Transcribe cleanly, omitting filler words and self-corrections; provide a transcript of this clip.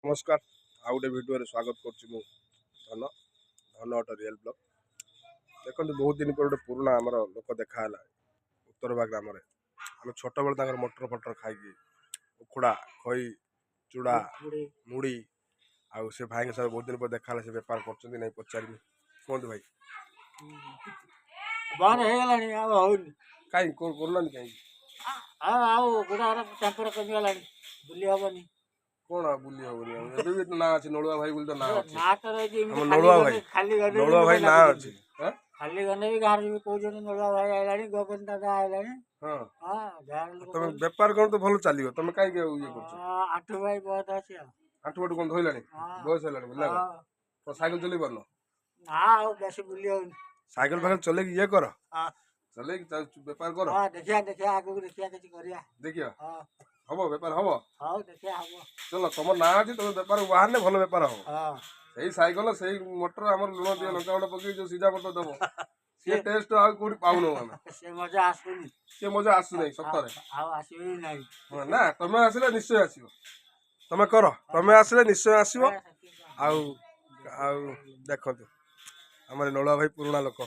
नमस्कार आउ गोटे भिडियो स्वागत करुच्ची धन धन अट रियल ब्लॉग देखते बहुत दिन पर गोटे पुराना आमर लोक देखाला उत्तरबा ग्राम आम छोट बेल मटर फटर खाई उखुड़ा खई चूड़ा मुड़ी आउ से भाई के बहुत दिन पर देखा से बेपार कर पचारि कहतु भाई बंद हो गलानी अब होनी कहीं करूना कहीं टेम्पर कमिगला बुली हेनी कौन बुली हम भी ना अच्छे नलुआ भाई बोली तो ना अच्छे ना तो रही नलुआ भाई खाली गने नलुआ भाई ना अच्छे खाली गने भी गार भी कहते नलुआ भाई आइलानी गोविंद दादा आइलानी हाँ हां तुम बेपार कौन तो भल चलियो तुम कहीं ये कर आठु भाई बहुत अच्छे आठ बट कौन धोलानी बयस है बुला तो साइकिल चल पार ना बेसी बुली होनी साइकिल फाइकिल चले ये कर चले बेपार कर देखिया देखिया आगु देखिया किछि करिया देखियो हां हम बेपार हम हां देखिया हम चलो तुम ना अच्छे तुम बेपार बाहर ने भल बेपार हम हां सही साइकिल सही मोटर आमर लुण दिए लंका गुंड पकई जो सीधा मटर दब से टेस्ट आ कोठी पाउनो हम से मजा आसुनी से मजा आसु नहीं सतरे आउ आसीबी नाही ना तुम आसिले निश्चय आसीबो तुम कर तुम आसिले निश्चय आसीबो आउ आउ देखो हमर नलुआ भाई पुराना लोक